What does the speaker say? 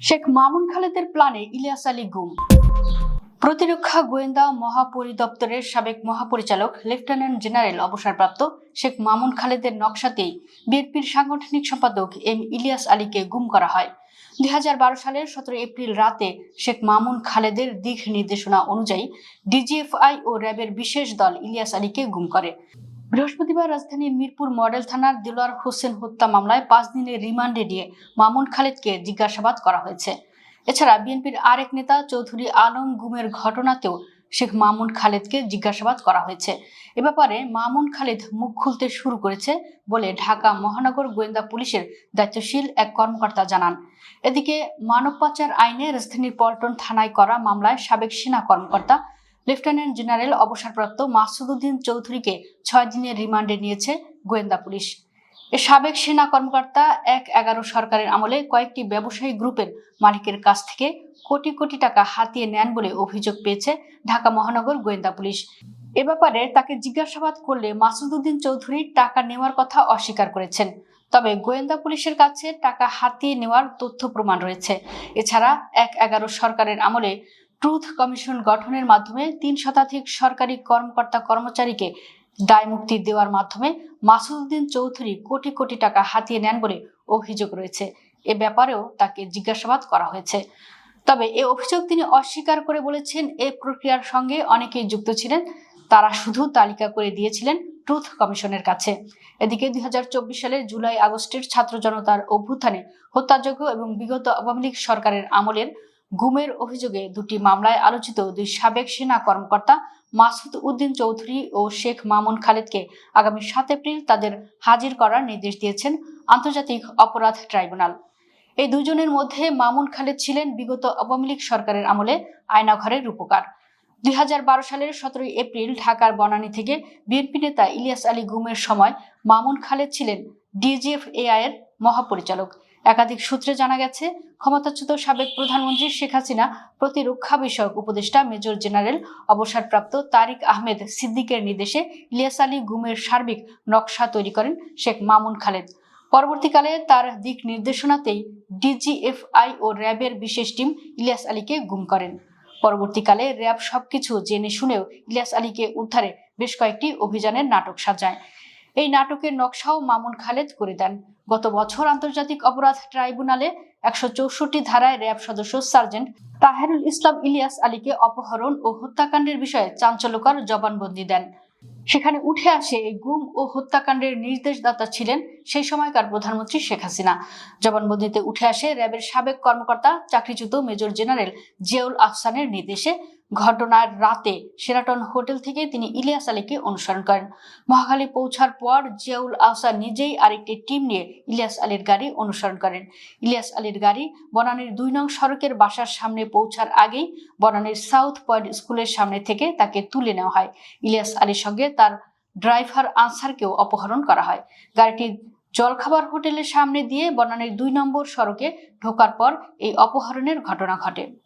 শেখ মামুন খালেদের প্ল্যানে ইলিয়াস আলী গুম। প্রতিরক্ষা গোয়েন্দা মহাপরিদপ্তরের সাবেক মহাপরিচালক লেফটেন্যান্ট জেনারেল অবসরপ্রাপ্ত শেখ মামুন খালেদের নকশাতেই বিএনপির সাংগঠনিক সম্পাদক এম ইলিয়াস আলীকে গুম করা হয়। 2012 সালের 17 এপ্রিল রাতে শেখ মামুন খালেদের দিক নির্দেশনা অনুযায়ী ডিজিএফআই ও র্যাবের বিশেষ দল ইলিয়াস আলীকে গুম করে। বৃহস্পতিবার রাজধানীর মিরপুর মডেল থানার দিলওয়ার হোসেন হত্যা মামলায় 5 দিনের রিমান্ডে নিয়ে মামুন খালেদকে জিজ্ঞাসাবাদ করা হয়েছে। এছাড়া বিএনপির আরেক নেতা চৌধুরী আলম গুমের ঘটনাতেও শেখ মামুন খালেদকে জিজ্ঞাসাবাদ করা হয়েছে। এ ব্যাপারে মামুন খালেদ মুখ খুলতে শুরু করেছে বলে ঢাকা মহানগর গোয়েন্দা পুলিশের দায়িত্বশীল এক কর্মকর্তা জানান। এদিকে মানব পাচার আইনে রাজধানীর পল্টন থানায় করা মামলায় সাবেক সেনা কর্মকর্তা লেফটেন্যান্ট জেনারেল অবসরপ্রাপ্ত মাসুদ উদ্দিন চৌধুরীকে 6 দিনের রিমান্ডে নিয়েছে গোয়েন্দা পুলিশ। এ সাবেক সেনা কর্মকর্তা 1/11 সরকারের আমলে কয়েকটি ব্যবসায়ী গ্রুপের মালিকের কাছ থেকে কোটি কোটি টাকা হাতিয়ে নেন বলে অভিযোগ পেয়েছে ঢাকা মহানগর গোয়েন্দা পুলিশ। এ ব্যাপারে তাকে জিজ্ঞাসাবাদ করলে মাসুদ উদ্দিন চৌধুরী টাকা নেওয়ার কথা অস্বীকার করেছেন। তবে গোয়েন্দা পুলিশের কাছে টাকা হাতিয়ে নেওয়ার তথ্য প্রমাণ রয়েছে। এছাড়া 1/11 সরকারের আমলে ট্রুথ কমিশন গঠনের মাধ্যমে 3 শতাধিক সরকারি কর্মকর্তা কর্মচারীকে দায় মুক্তি দেওয়ার মাধ্যমে মাসুদ উদ্দিন চৌধুরী কোটি কোটি টাকা হাতিয়ে নেন বলে অভিযোগ রয়েছে। এ ব্যাপারেও তাকে জিজ্ঞাসাবাদ করা হয়েছে। তবে এ অভিযোগ তিনি অস্বীকার করে বলেছেন, এই প্রক্রিয়ার সঙ্গে অনেকেই যুক্ত ছিলেন, তারা শুধু তালিকা করে দিয়েছিলেন ট্রুথ কমিশনের কাছে। এদিকে 2024 সালের জুলাই আগস্টের ছাত্র জনতার অভ্যুত্থানে হত্যাযোগ্য এবং বিগত আওয়ামী লীগ সরকারের আমলের গুমের অভিযোগে 2টি মামলায় আলোচিত 2 সাবেক সেনা কর্মকর্তা মাসুদ উদ্দিন চৌধুরী ও শেখ মামুন খালেদকে আগামী 7 এপ্রিল তাদের হাজির করার নির্দেশ দিয়েছেন আন্তর্জাতিক অপরাধ ট্রাইব্যুনাল। এই দুজনের মধ্যে মামুন খালেদ ছিলেন বিগত আওয়ামী লীগ সরকারের আমলে আয়নাঘরের রূপকার। 2012 সালের 17 এপ্রিল ঢাকার বনানী থেকে বিএনপি নেতা ইলিয়াস আলী গুমের সময় মামুন খালেদ ছিলেন ডিজিএফআই এর মহাপরিচালক। একাধিক সূত্রে জানা গেছে, ক্ষমতাচ্যুত সাবেক প্রধানমন্ত্রী শেখ হাসিনা প্রতিরক্ষা বিষয়ক উপদেষ্টা মেজর জেনারেল অবসরপ্রাপ্ত তারিক আহমেদ সিদ্দিকের নির্দেশে ইলিয়াস আলী গুমের সার্বিক নকশা তৈরি করেন শেখ মামুন খালেদ। পরবর্তীকালে তার দিক নির্দেশনাতেই ডিজিএফআই ও র্যাবের বিশেষ টিম ইলিয়াস আলীকে গুম করেন। পরবর্তীকালে র্যাব সবকিছু জেনে শুনেও ইলিয়াস আলীকে উদ্ধারে বেশ কয়েকটি অভিযানের নাটক সাজায়। এই নাটকের নকশাও মামুন খালেদ করে দেন। গত বছর আন্তর্জাতিক অপরাধ ট্রাইব্যুনালে 164 ধারায় র্যাব সদস্য সার্জেন্ট তাহেরুল ইসলাম ইলিয়াস আলীকে অপহরণ ও হত্যাকাণ্ডের বিষয়ে চাঞ্চল্যকর জবানবন্দি দেন। সেখানে উঠে আসে এই গুম ও হত্যাকাণ্ডের নির্দেশদাতা ছিলেন সেই সময়কার প্রধানমন্ত্রী শেখ হাসিনা। জবানবন্দিতে উঠে আসে র্যাবের সাবেক কর্মকর্তা চাকরিচ্যুত মেজর জেনারেল জিয়াউল আহসানের নির্দেশে ঘটনার রাতে শেরাটন হোটেল থেকে তিনি ইলিয়াস আলীকে অনুসরণ করেন। মহাখালী পৌঁছার পর জিয়াউল আহসান নিজেই আরেকটি টিম নিয়ে ইলিয়াস আলীর গাড়ি অনুসরণ করেন। ইলিয়াস আলীর গাড়ি বনানীর 2 নং সড়কের বাসার সামনে পৌঁছার আগেই বনানীর সাউথ পয়েন্ট স্কুলের সামনে থেকে তাকে তুলে নেওয়া হয়। ইলিয়াস আলীর সঙ্গে তার ড্রাইভার আনসারকেও অপহরণ করা হয়। গাড়িটি জলখাবার হোটেলের সামনে দিয়ে বনানীর 2 নম্বর সড়কে ঢোকার পর এই অপহরণের ঘটনা ঘটে।